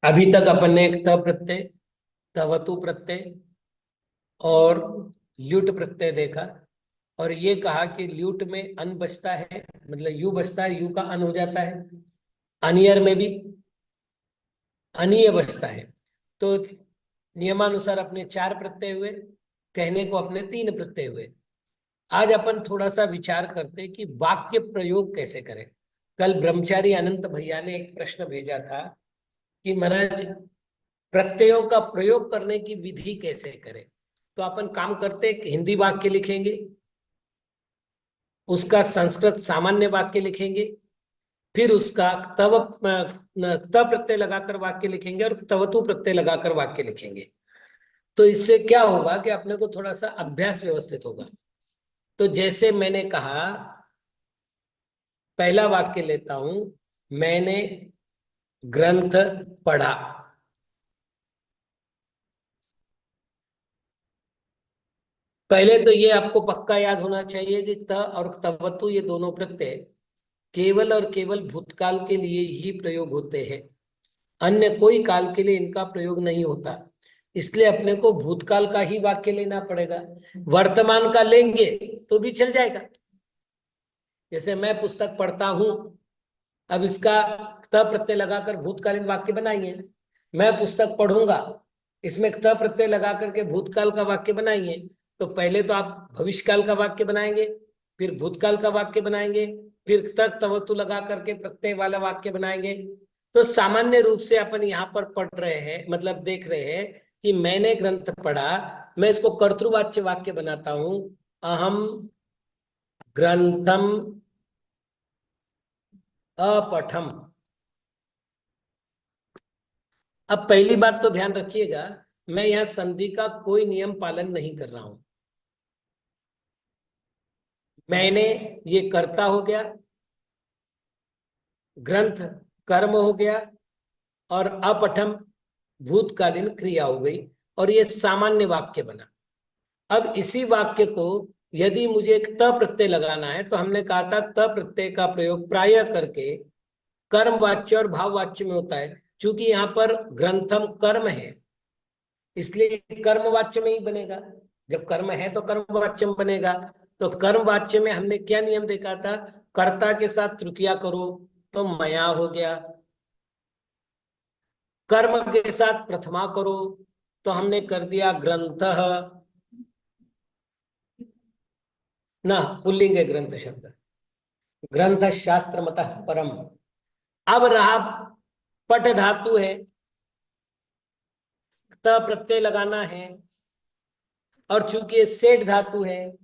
अभी तक अपन ने एक त प्रत्यय, तवतु प्रत्यय और ल्युट प्रत्यय देखा। और ये कहा कि ल्युट में अन बचता है, मतलब यू बचता है, यू का अन हो जाता है। अनियर में भी अनीय बचता है। तो नियमानुसार अपने चार प्रत्यय हुए, कहने को अपने तीन प्रत्यय हुए। आज अपन थोड़ा सा विचार करते हैं कि वाक्य प्रयोग कैसे करें। कल ब्रह्मचारी अनंत भैया ने एक प्रश्न भेजा था कि महाराज प्रत्ययों का प्रयोग करने की विधि कैसे करें। तो अपन काम करते हैं कि हिंदी वाक्य लिखेंगे, उसका संस्कृत सामान्य वाक्य लिखेंगे, फिर उसका तव प्रत्यय लगाकर वाक्य लिखेंगे और तवतु प्रत्यय लगाकर वाक्य लिखेंगे। तो इससे क्या होगा कि अपने को थोड़ा सा अभ्यास व्यवस्थित होगा। तो जैसे मैंने कहा, पहला वाक्य लेता हूं, मैंने ग्रंथ पढ़ा। पहले तो ये आपको पक्का याद होना चाहिए कि त और तवतु ये दोनों प्रत्यय केवल और केवल भूतकाल के लिए ही प्रयोग होते हैं, अन्य कोई काल के लिए इनका प्रयोग नहीं होता। इसलिए अपने को भूतकाल का ही वाक्य लेना पड़ेगा। वर्तमान का लेंगे तो भी चल जाएगा। जैसे मैं पुस्तक पढ़ता हूं, अब इसका त प्रत्यय लगाकर भूतकालीन वाक्य बनाइए। मैं पुस्तक पढ़ूंगा, इसमें त प्रत्यय लगा करके भूतकाल का वाक्य बनाइए। तो पहले तो आप भविष्यकाल का वाक्य बनाएंगे, फिर भूतकाल का वाक्य बनाएंगे, फिर तक तवतु लगा करके प्रत्यय वाला वाक्य बनाएंगे। तो सामान्य रूप से अपन यहाँ पर पढ़ रहे हैं, मतलब देख रहे हैं कि मैंने ग्रंथ पढ़ा। मैं इसको कर्तृवाच्य वाक्य बनाता हूं, अहम ग्रंथम अपठम। अब पहली बात तो ध्यान रखिएगा, मैं यहां संधि का कोई नियम पालन नहीं कर रहा हूं। मैंने, ये कर्ता हो गया, ग्रंथ कर्म हो गया, और अपठम भूतकालीन क्रिया हो गई, और ये सामान्य वाक्य बना। अब इसी वाक्य को यदि मुझे एक त प्रत्यय लगाना है, तो हमने कहा था त प्रत्यय का प्रयोग प्रायः करके कर्म वाच्य और भाव वाच्य में होता है। क्योंकि यहाँ पर ग्रंथम कर्म है, इसलिए कर्म वाच्य में ही बनेगा। जब कर्म है तो कर्म वाच्य में बनेगा। तो कर्म वाच्य में हमने क्या नियम देखा था, कर्ता के साथ तृतीया करो तो मया हो गया, कर्म के साथ प्रथमा करो तो हमने कर दिया ग्रंथ। ना, पुल्लिंग है ग्रंथ शब्द, ग्रंथ शास्त्र मतः परम। अब रहा पट धातु है, त प्रत्यय लगाना है, और चूंकि ये सेठ धातु है,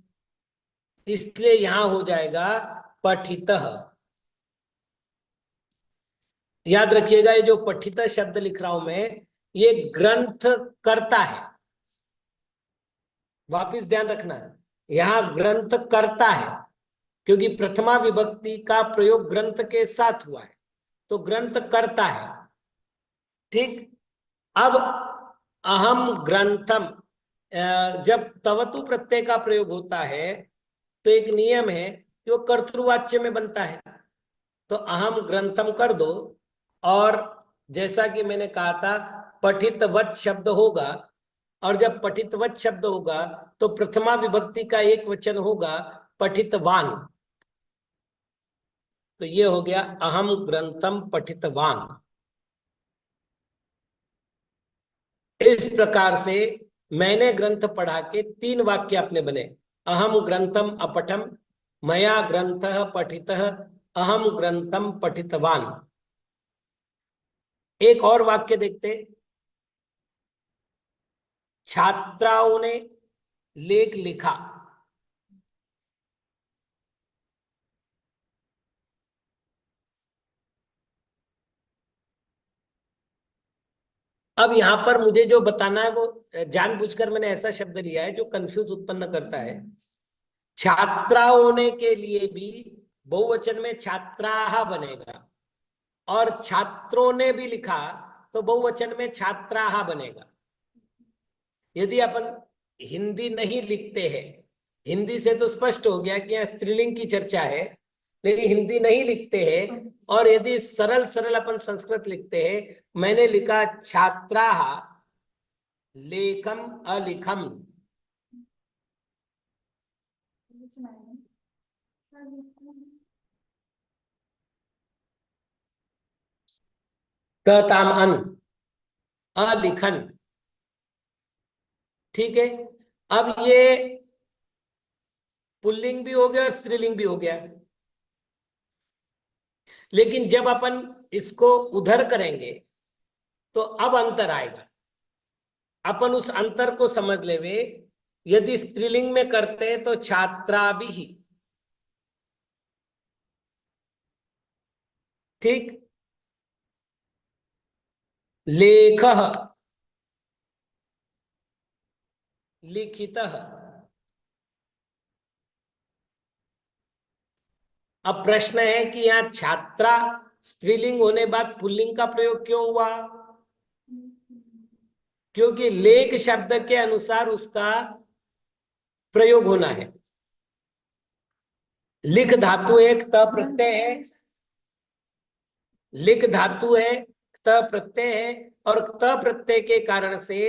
इसलिए यहां हो जाएगा पठितः। याद रखिएगा, ये जो पठित शब्द लिख रहा हूं मैं, ये ग्रंथ करता है। वापिस ध्यान रखना, यहां ग्रंथ करता है, क्योंकि प्रथमा विभक्ति का प्रयोग ग्रंथ के साथ हुआ है, तो ग्रंथ करता है। ठीक। अब अहम ग्रंथम, जब तवतु प्रत्यय का प्रयोग होता है तो एक नियम है कि वो कर्तृवाच्य में बनता है। तो अहम ग्रंथम कर दो, और जैसा कि मैंने कहा था पठितवत शब्द होगा, और जब पठितवत शब्द होगा तो प्रथमा विभक्ति का एक वचन होगा पठितवान। तो ये हो गया अहम ग्रंथम पठितवान। इस प्रकार से मैंने ग्रंथ पढ़ा के तीन वाक्य अपने बने। अहम ग्रंथम अपठम, मया ग्रंथः पठितः, अहम ग्रंथम पठितवान। एक और वाक्य देखते, छात्राओं ने लेख लिखा। अब यहां पर मुझे जो बताना है वो जानबूझकर मैंने ऐसा शब्द लिया है जो कंफ्यूज उत्पन्न करता है। छात्राओं ने के लिए भी बहुवचन में छात्राः बनेगा, और छात्रों ने भी लिखा तो बहुवचन में छात्राः बनेगा। यदि अपन हिंदी नहीं लिखते हैं, हिंदी से तो स्पष्ट हो गया कि यहाँ स्त्रीलिंग की चर्चा है, लेकिन हिंदी नहीं लिखते हैं। और यदि सरल सरल अपन संस्कृत लिखते हैं, मैंने लिखा छात्रा लेखम अलिखम। ताम अन अलिखन। ठीक है। अब ये पुल्लिंग भी हो गया और स्त्रीलिंग भी हो गया। लेकिन जब अपन इसको उधर करेंगे तो अब अंतर आएगा। अपन उस अंतर को समझ लेवे। यदि स्त्रीलिंग में करते हैं तो छात्रा भी। ठीक। लेख लिखित। अब प्रश्न है कि यहाँ छात्रा स्त्रीलिंग होने बाद पुल्लिंग का प्रयोग क्यों हुआ? क्योंकि लेख शब्द के अनुसार उसका प्रयोग होना है। लिख धातु एक त प्रत्यय है। लिख धातु है, त प्रत्यय है, और त प्रत्यय के कारण से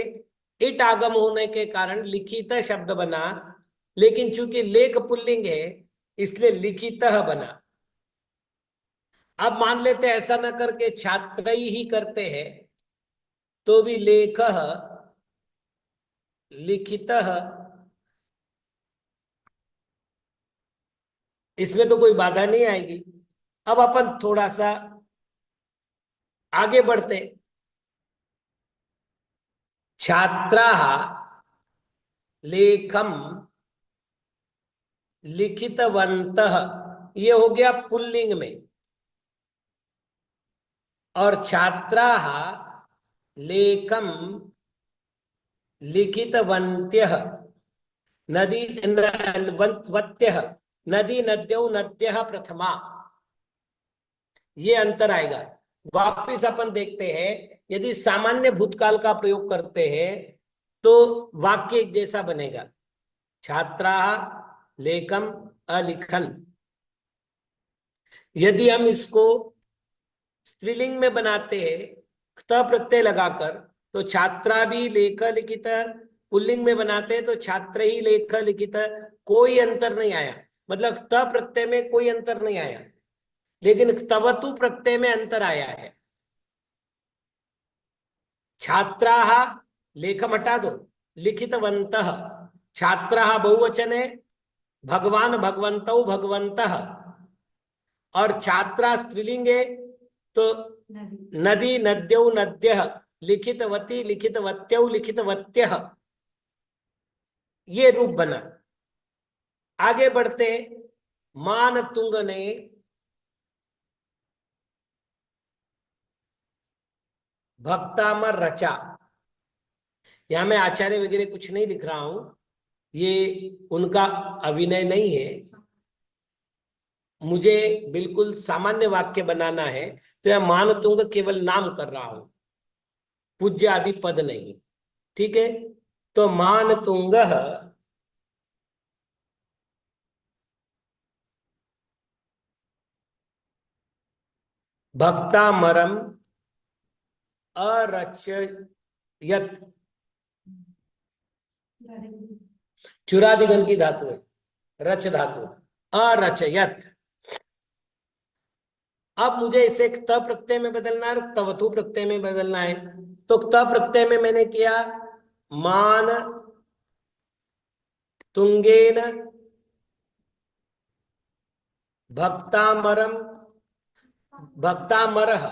इट आगम होने के कारण लिखित शब्द बना। लेकिन चूंकि लेख पुल्लिंग है, इसलिए लिखित बना। अब मान लेते हैं ऐसा ना करके छात्र ही करते हैं, तो भी लेख लिखित, इसमें तो कोई बाधा नहीं आएगी। अब अपन थोड़ा सा आगे बढ़ते। छात्रा लेखम लिखितवन्तः, ये हो गया पुल्लिंग में। और छात्रा लेखम लिखितवन्त्यः नदी वत्यः नदी नद्यौ नद्यः प्रथमा। ये अंतर आएगा। वापिस अपन देखते हैं, यदि सामान्य भूतकाल का प्रयोग करते हैं तो वाक्य एक जैसा बनेगा। छात्रा लेखम अलिखन। यदि हम इसको स्त्रीलिंग में बनाते हैं त प्रत्यय लगाकर, तो छात्रा भी लेख लिखित। पुल्लिंग में बनाते हैं तो छात्र ही लेख लिखित। कोई अंतर नहीं आया, मतलब त प्रत्यय में कोई अंतर नहीं आया। लेकिन तवतु प्रत्यय में अंतर आया है। छात्रा लेखम हटा दो, लिखितवन्तः। छात्रा बहुवचन है, भगवान भगवन्तौ भगवन्तः। और छात्रा स्त्रीलिंग है, तो नदी नद्यौ नद्यः, लिखितवती लिखितवत्यौ लिखितवत्यः। ये रूप बना। आगे बढ़ते। मान तुंग ने भक्तामर रचा। यहां मैं आचार्य वगैरह कुछ नहीं लिख रहा हूं, ये उनका अभिनय नहीं है। मुझे बिल्कुल सामान्य वाक्य बनाना है, तो यह मान तुंग केवल नाम कर रहा हूं, पूज्य आदि पद नहीं। ठीक है। तो मान तुंग भक्तामरम अरचयत। चुरादिगन की धातु है, रच धातु। अरचयत। अब मुझे इसे त प्रत्यय में बदलना है और तवतु प्रत्यय में बदलना है। तो त प्रत्यय में मैंने किया मान तुंगेन भक्तामरम भक्तामरः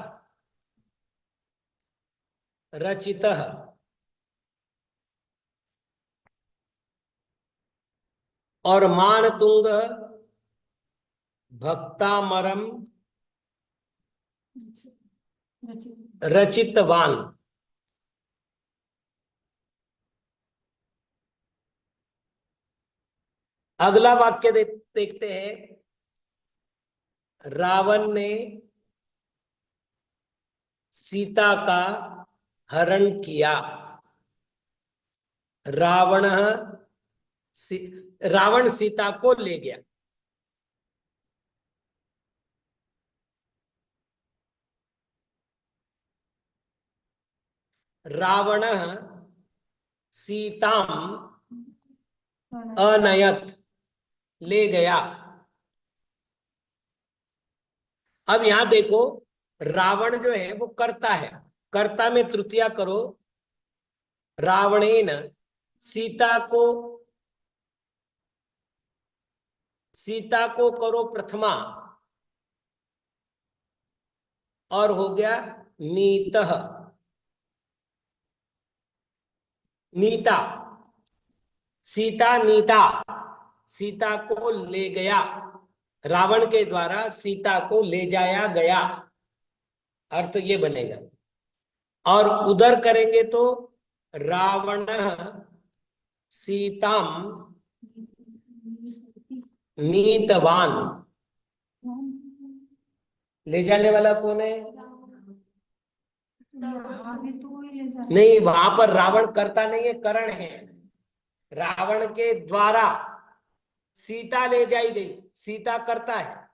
रचितः। और मान तुंग भक्तामरम रचितवान। अगला वाक्य देखते हैं। रावण ने सीता का हरण किया। रावण सी, रावण सीता को ले गया। रावण सीताम अनयत, ले गया। अब यहां देखो, रावण जो है वो कर्ता है, कर्ता में तृतीया करो। रावणेन सीता को, सीता को करो प्रथमा, और हो गया नीतः, नीता, सीता नीता, सीता को ले गया, रावण के द्वारा सीता को ले जाया गया, अर्थ ये बनेगा। और उधर करेंगे तो रावण सीताम नीतवान, ले जाने वाला कौन है? नहीं, वहां पर रावण करता नहीं है, करण है। रावण के द्वारा सीता ले जाई गई, सीता करता है,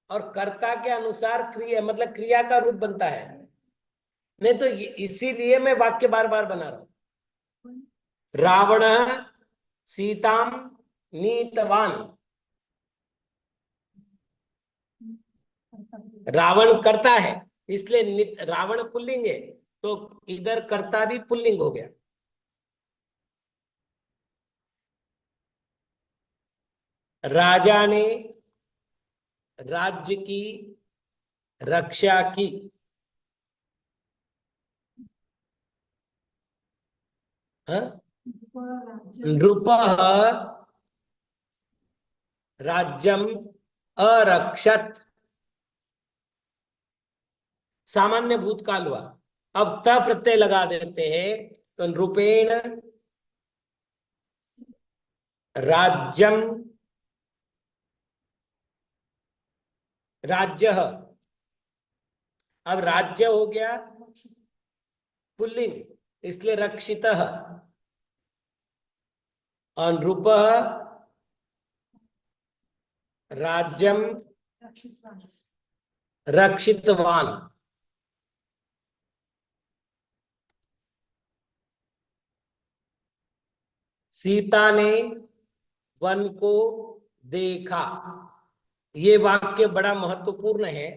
और कर्ता के अनुसार क्रिया, मतलब क्रिया का रूप बनता है। नहीं तो इसीलिए मैं वाक्य बार बार बना रहा हूं। रावण सीताम नीतवान, रावण करता है, इसलिए रावण पुल्लिंग है, तो इधर कर्ता भी पुल्लिंग हो गया। राजा ने राज्य की रक्षा की, नृपः राज्यम अरक्षत, सामान्य भूतकाल हुआ। अब त प्रत्यय लगा देते हैं, तो नृपेण राज्यम, राज्य, अब राज्य हो गया पुल्लिंग, इसलिए रक्षित, और नृप राज्यम रक्षितवान। सीता ने वन को देखा, ये वाक्य बड़ा महत्वपूर्ण है।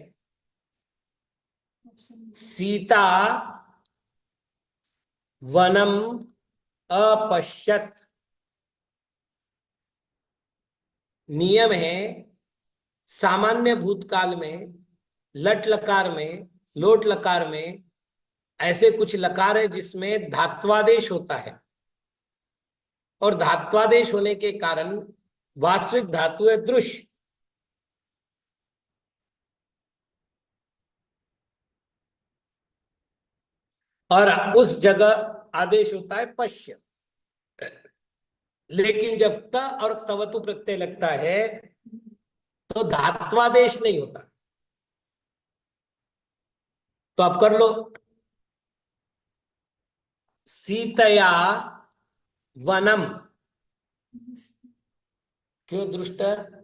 सीता वनम अपश्यत, नियम है सामान्य भूतकाल में, लट लकार में, लोट लकार में ऐसे कुछ लकार है जिसमें धात्वादेश होता है, और धात्वादेश होने के कारण वास्तविक धातु है दृश्य, और उस जगह आदेश होता है पश्य। लेकिन जब त और तवतु प्रत्यय लगता है तो धात्वादेश नहीं होता। तो आप कर लो, सीतया वनम, क्यों दृष्ट,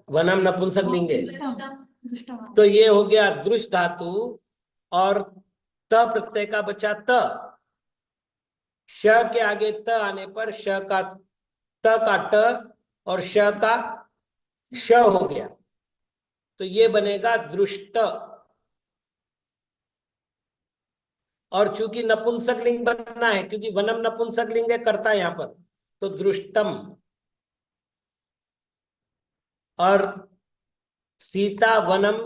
वनम नपुंसक लिंग है, तो ये हो गया दृश्य धातु, और त प्रत्यय का बचा त, श के आगे त आने पर श का, त का ट और श का श हो गया, तो ये बनेगा दृष्ट। और चूंकि नपुंसक लिंग बनना है, क्योंकि वनम नपुंसक लिंग है, करता यहां पर, तो दृष्टम। और सीता वनम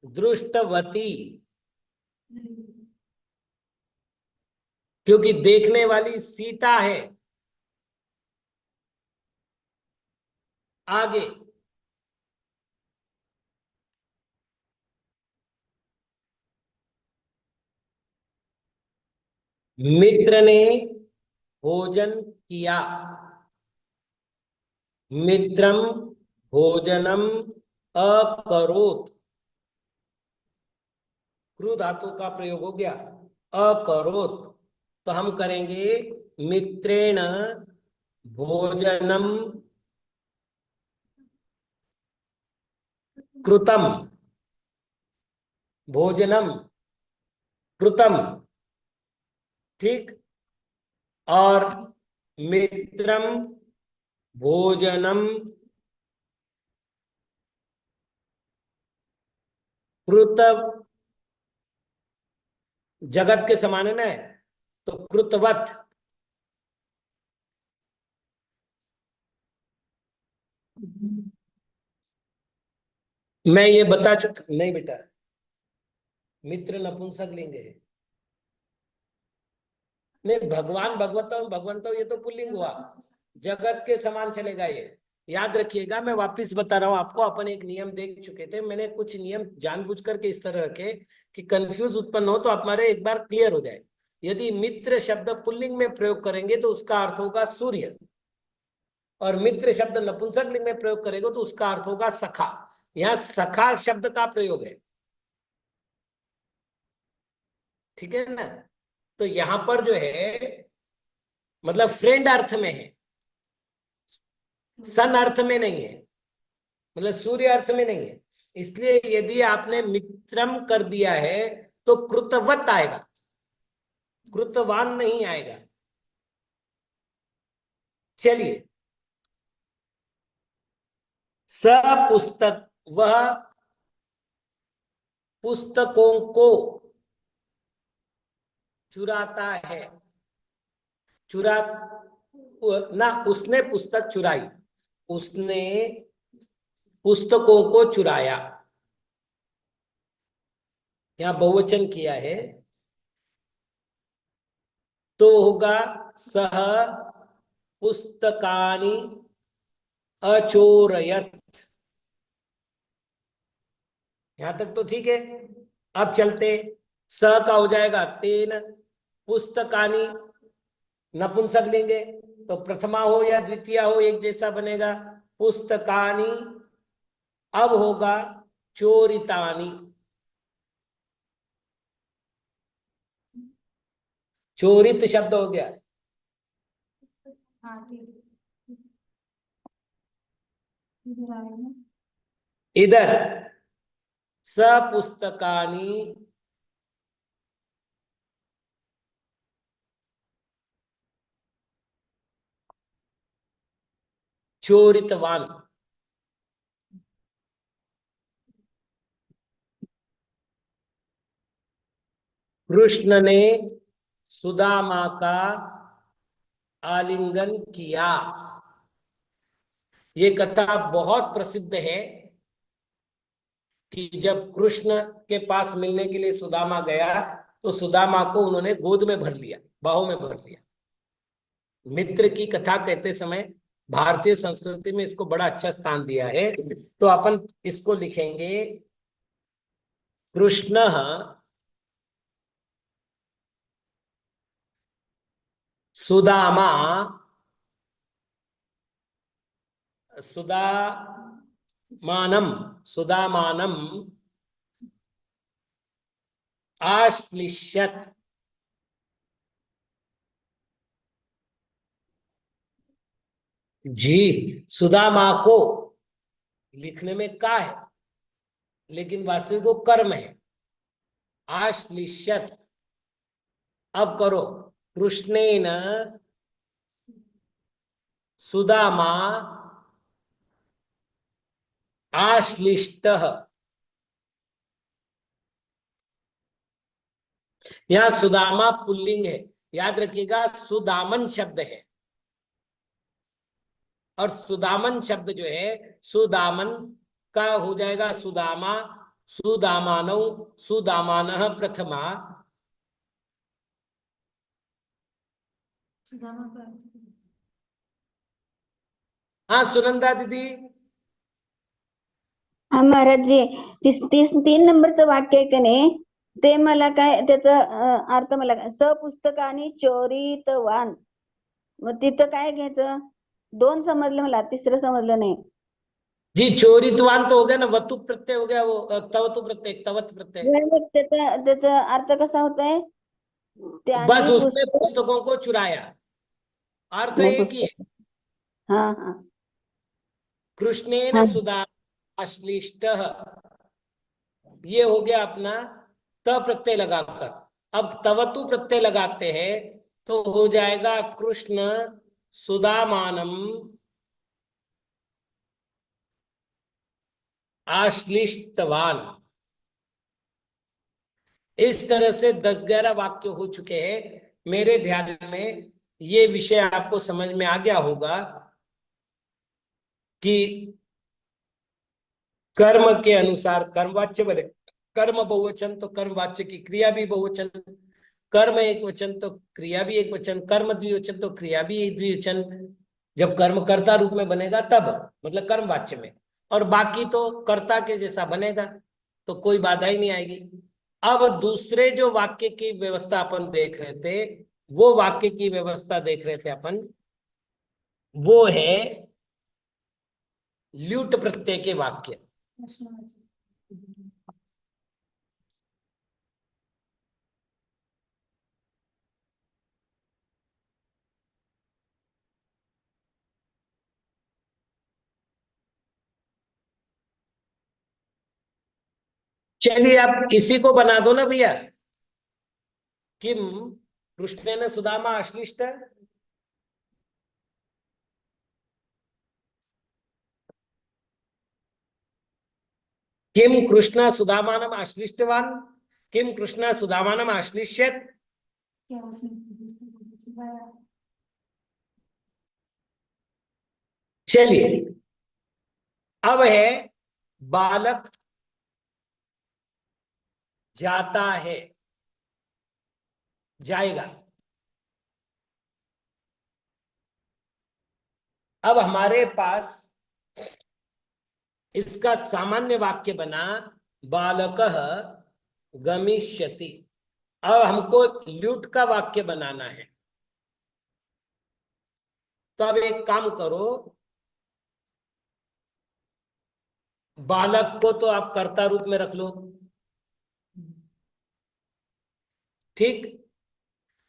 दृष्टवती, क्योंकि देखने वाली सीता है। आगे मित्र ने भोजन किया, मित्रम भोजनम अकरोत, क्रू धातु का प्रयोग हो गया, अकरोत, तो हम करेंगे मित्रेण भोजनम कृतम, भोजनम कृतम, ठीक, और मित्रम भोजनम कृत, जगत के समान है ना, तो कृतवत। मैं ये बता चुका नहीं बेटा, मित्र नपुंसक लिंग है। नहीं, भगवान भगवतो भगवंतो ये तो पुल्लिंग हुआ, जगत के समान चलेगा ये। याद रखिएगा, मैं वापस बता रहा हूं आपको, अपन एक नियम देख चुके थे, मैंने कुछ नियम जानबूझ करके इस तरह रखे कि कंफ्यूज उत्पन्न हो तो हमारे एक बार क्लियर हो जाए। यदि मित्र शब्द पुल्लिंग में प्रयोग करेंगे तो उसका अर्थ होगा सूर्य, और मित्र शब्द नपुंसक लिंग में प्रयोग करेंगे तो उसका अर्थ होगा सखा। यहाँ सखा शब्द का प्रयोग है, ठीक है ना। तो यहां पर जो है मतलब फ्रेंड अर्थ में है, सन अर्थ में नहीं है, मतलब सूर्य अर्थ में नहीं है। इसलिए यदि आपने मित्रम कर दिया है तो कृतवत आएगा, कृतवान नहीं आएगा। चलिए, स पुस्तक, वह पुस्तकों को चुराता है, चुरा ना, उसने पुस्तक चुराई, उसने पुस्तकों को चुराया, यहां बहुवचन किया है तो होगा सह पुस्तकानि अचोरयत। यहां तक तो ठीक है। अब चलते, स का हो जाएगा तेन, पुस्तकानि नपुंसक लेंगे तो प्रथमा हो या द्वितीय हो एक जैसा बनेगा, पुस्तकानि। अब होगा चोरितानि, चोरित शब्द हो गया। हाँ ठीक है। इधर आए ना। इधर सपुस्तकानि चोरितवान। कृष्ण ने सुदामा का आलिंगन किया। ये कथा बहुत प्रसिद्ध है कि जब कृष्ण के पास मिलने के लिए सुदामा गया तो सुदामा को उन्होंने गोद में भर लिया, बाहों में भर लिया। मित्र की कथा कहते समय भारतीय संस्कृति में इसको बड़ा अच्छा स्थान दिया है, तो अपन इसको लिखेंगे कृष्ण सुदामा, सुदामानम, सुदामानम आश्लिष्यत। जी, सुदामा को लिखने में का है लेकिन वास्तविक वो कर्म है, आश्लिष्यत। अब करो, कृष्णेन सुदामा आश्लिष्टः। यहां सुदामा पुल्लिंग है, याद रखिएगा, सुदामन शब्द है, और सुदामन शब्द जो है सुदामन का हो जाएगा सुदामा, सुदामानौ, सुदामानः प्रथमा। सुदामा का हाँ सुनंदा दीदी। हा महाराजजी, 3 नंबरचं वाक्य आहे का नाही, ते मला काय त्याचा अर्थ मला काय, सपुस्तकानी चोरितवान, मग तिथं काय घ्यायचं? 2 समजलं मला, 3रं समजलं नाही. जी, चोरितवान तो हो गया ना, वतु प्रत्यय हो गया, वो तवतु प्रत्यय, तवत प्रत्यय। मग त्याचा अर्थ कसा होतोय? बस त्यांनी उसने पुस्तक, पुस्तकों को चुराया, अर्थ उसने एक ही है। पुस्तक, हाँ हाँ कृष्णेन हाँ सुदामा अश्लिष्ट, ये हो गया अपना त प्रत्यय लगाकर। अब तवतु प्रत्यय लगाते हैं तो हो जाएगा कृष्ण सुदामानम आश्लिष्टवान। इस तरह से 10-11 वाक्य हो चुके हैं। मेरे ध्यान में ये विषय आपको समझ में आ गया होगा कि कर्म के अनुसार कर्मवाच्य बने। कर्म बहुवचन तो कर्मवाच्य की क्रिया भी बहुवचन, कर्म एक वचन तो क्रिया भी एक वचन, कर्म द्विवचन तो क्रिया भी एक द्विवचन। जब कर्म कर्ता रूप में बनेगा तब, मतलब कर्मवाच्य में, और बाकी तो कर्ता के जैसा बनेगा, तो कोई बाधा ही नहीं आएगी। अब दूसरे जो वाक्य की व्यवस्था अपन देख रहे थे, वो वाक्य की व्यवस्था देख रहे थे अपन, वो है ल्यूट प्रत्यय के वाक्य। चलिए आप इसी को बना दो ना भैया, किम कृष्णेन सुदामा आश्लिष्ट। किम कृष्ण सुदामानम आश्लिष्टवान, किम कृष्ण सुदामानम आश्लिष्यत। क्या उसने चलिए अब है बालक जाता है, जाएगा। अब हमारे पास इसका सामान्य वाक्य बना बालकः गमिष्यति। अब हमको ल्यूट का वाक्य बनाना है। तो अब एक काम करो, बालक को तो आप कर्ता रूप में रख लो, ठीक।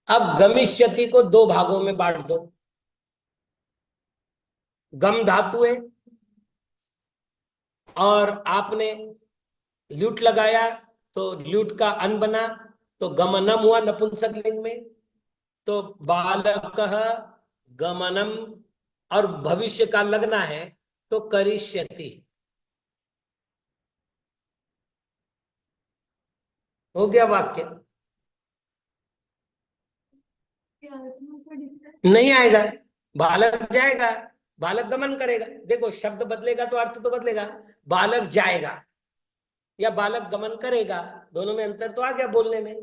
अब गमिष्यति को दो भागों में बांट दो। गम धातु है और आपने ल्यूट लगाया तो ल्यूट का अन बना, तो गमनम हुआ नपुंसक लिंग में। तो बालक गमनम, और भविष्य का लगना है तो करिष्यति। हो गया वाक्य। नहीं आएगा, बालक जाएगा, बालक गमन करेगा। देखो शब्द बदलेगा तो अर्थ तो बदलेगा। बालक जाएगा या बालक गमन करेगा, दोनों में अंतर तो आ गया बोलने में।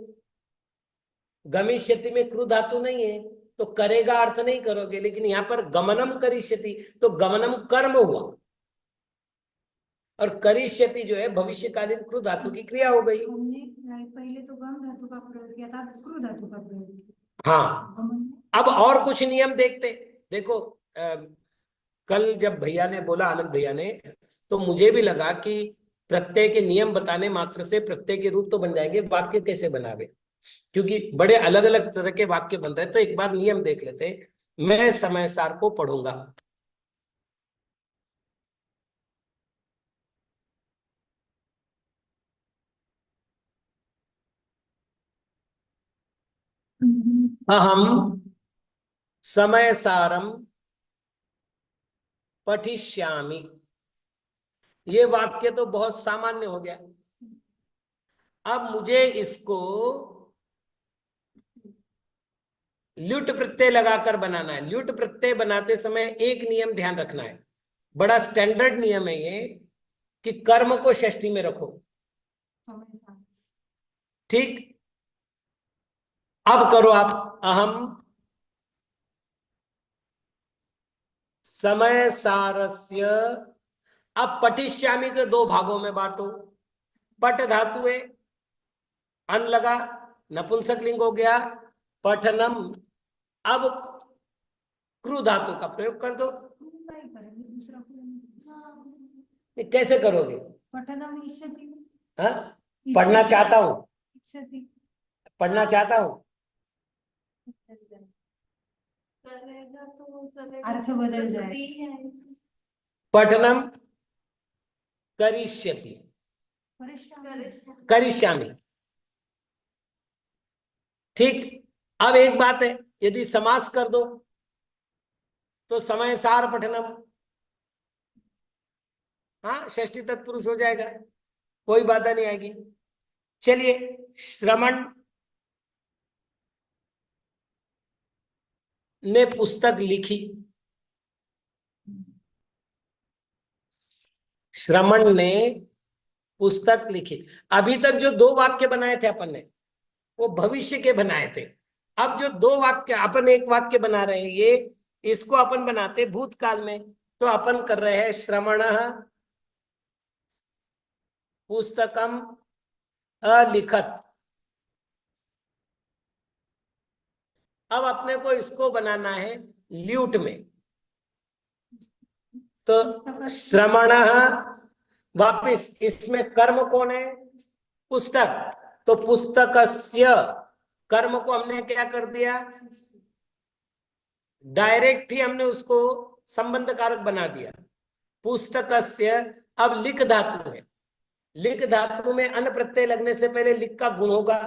गमिष्यति में क्रू धातु नहीं है तो करेगा अर्थ नहीं करोगे, लेकिन यहां पर गमनम करिष्यति तो गमनम कर्म हुआ, और करिष्यति जो है भविष्यकालीन क्रू धातु की क्रिया हो गई। हमने पहले तो गम धातु का प्रयोग किया था, अब क्रू धातु का प्रयोग किया। हाँ, गमन अब और कुछ नियम देखते। देखो कल जब भैया ने बोला, आनंद भैया ने, तो मुझे भी लगा कि प्रत्यय के नियम बताने मात्र से प्रत्यय के रूप तो बन जाएंगे, वाक्य कैसे बनावे, क्योंकि बड़े अलग अलग तरह के वाक्य बन रहे हैं। तो एक बार नियम देख लेते। मैं समय सार को पढ़ूंगा। अहम समय सारम पठिष्यामि। ये वाक्य तो बहुत सामान्य हो गया। अब मुझे इसको ल्युट प्रत्यय लगाकर बनाना है। ल्युट प्रत्यय बनाते समय एक नियम ध्यान रखना है, बड़ा स्टैंडर्ड नियम है ये, कि कर्म को षष्ठी में रखो, समय सारस। ठीक। अब करो आप, अहम समय सारस्य। अब पठिष्यामि के दो भागों में बांटो। पट धातु है, अन लगा, नपुंसक लिंग हो गया, पठनम। अब क्रू धातु का प्रयोग कर दो। क्रू का ही करेंगे, दूसरा ये कैसे करोगे? पठनम इष्यति। हाँ, पढ़ना चाहता हूं, इष्यति पढ़ना चाहता हूं। अर्थ बदल जाए। पठनम करिष्यति, करिष्यामि। ठीक। अब एक बात है, यदि समास कर दो तो समय सार पठनम, हाँ षष्ठी तत्पुरुष हो जाएगा, कोई बाधा नहीं आएगी। चलिए, श्रमण ने पुस्तक लिखी, श्रमण ने पुस्तक लिखी। अभी तक जो दो वाक्य बनाए थे अपन ने, वो भविष्य के बनाए थे। अब जो दो वाक्य अपन एक वाक्य बना रहे हैं, ये इसको अपन बनाते भूतकाल में, तो अपन कर रहे हैं श्रमण पुस्तकम अलिखत। अब अपने को इसको बनाना है ल्यूट में, तो श्रमण, वापिस इसमें कर्म कौन है? पुस्तक। तो पुस्तकस्य कर्म को हमने क्या कर दिया? डायरेक्ट ही हमने उसको संबंध कारक बना दिया, पुस्तकस्य। अब लिख धातु है, लिख धातु में अन प्रत्यय लगने से पहले लिख का गुण होगा,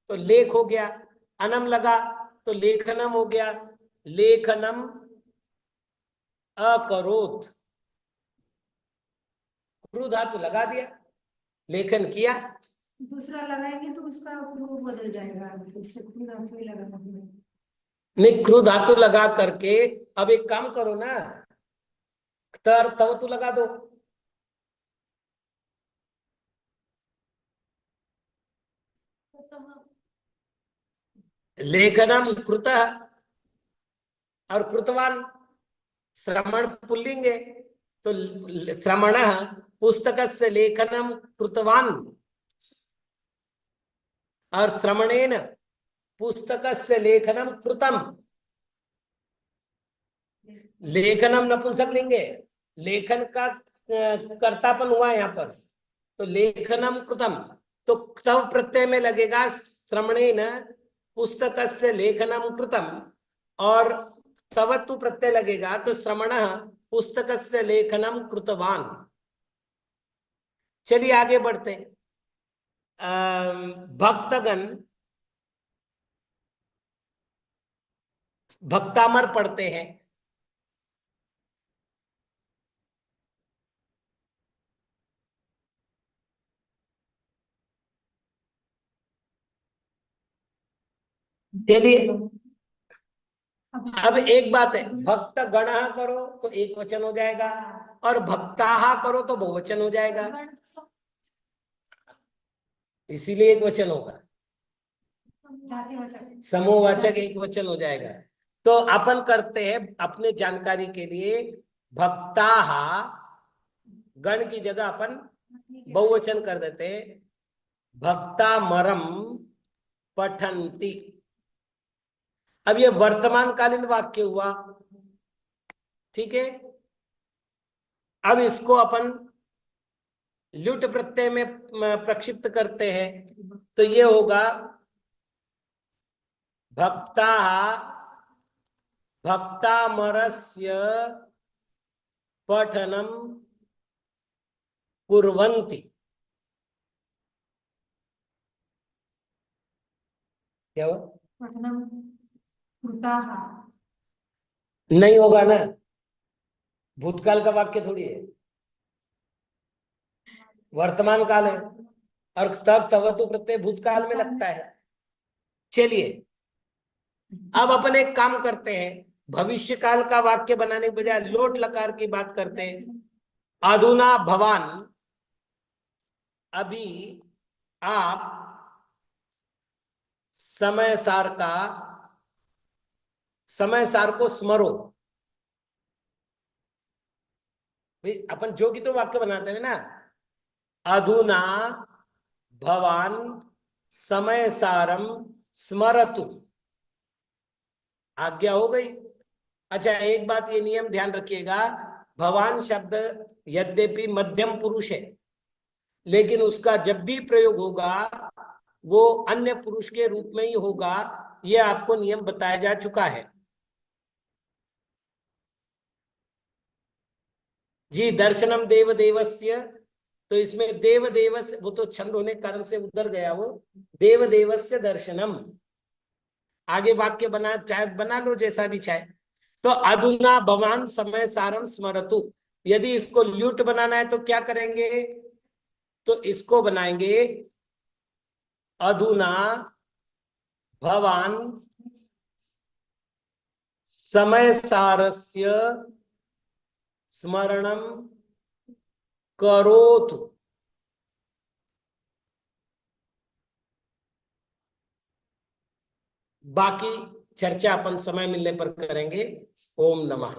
तो लेख हो गया। अनम लगा तो लेखनम हो गया, लेखनम अकरोत, क्रू धातु लगा दिया, लेखन किया। दूसरा लगाएंगे तो उसका वो बदल जाएगा, इसलिए क्रू धातु ही लगाना पड़ेगा। नहीं, क्रू धातु लगा करके अब एक काम करो ना, तर तव तू लगा दो। लेखनम कृतः और कृतवान, श्रमण पुल्लिंग है, तो श्रमण पुस्तकस्य लेखनम कृतवान, और श्रमणेन पुस्तकस्य लेखनम कृतम। लेखनम नपुंसकलिंग है, लेखन का कर्तापन हुआ है यहाँ पर, तो लेखनम कृतम, तो तव प्रत्यय में लगेगा श्रमणेन पुस्तकस्य लेखनम कृतम, और तवतु प्रत्यय लगेगा तो श्रमण पुस्तकस्य लेखनम कृतवान। चलिए आगे बढ़ते। भक्तगण भक्तामर पढ़ते हैं, चलिए अब एक बात है, भक्त गण करो तो एक वचन हो जाएगा, और भक्ताहा करो तो बहुवचन हो जाएगा, इसीलिए एक वचन होगा, समूहवाचक एक वचन हो जाएगा। तो अपन करते हैं अपने जानकारी के लिए, भक्ताहा गण की जगह अपन बहुवचन कर देते, भक्तामरम पठन्ति। अब ये वर्तमान कालीन वाक्य हुआ, ठीक है। अब इसको अपन ल्युट प्रत्यय में प्रक्षिप्त करते हैं, तो ये होगा भक्ता भक्तामरस्य पठनम कुर्वन्ति। क्या हुआ? पठनम कृताः नहीं होगा ना, भूतकाल का वाक्य थोड़ी है, वर्तमान काल है, और तब तवतु प्रत्यय भूतकाल में लगता है। चलिए अब अपन एक काम करते हैं, भविष्य काल का वाक्य बनाने के बजाय लोट लकार की बात करते हैं। अधुना भवान, अभी आप समय सार को स्मरो। भाई अपन जो की तो वाक्य बनाते हैं ना, अधुना भवान समय सारम स्मरतु, आज्ञा हो गई। अच्छा एक बात ये नियम ध्यान रखिएगा, भवान शब्द यद्यपि मध्यम पुरुष है, लेकिन उसका जब भी प्रयोग होगा वो अन्य पुरुष के रूप में ही होगा, यह आपको नियम बताया जा चुका है। जी दर्शनम देव देवस्य, तो इसमें देव देवस्य, वो तो छंद होने के कारण से उधर गया, वो देव देवस्य दर्शनम, आगे वाक्य बना, चाहे बना लो जैसा भी चाहे। तो अधुना भवान समय सारम स्मरतु, यदि इसको ल्यूट बनाना है तो क्या करेंगे, तो इसको बनाएंगे अधुना भवान समय सारस्य स्मरणम करोतु। बाकी चर्चा अपन समय मिलने पर करेंगे। ओम नमः।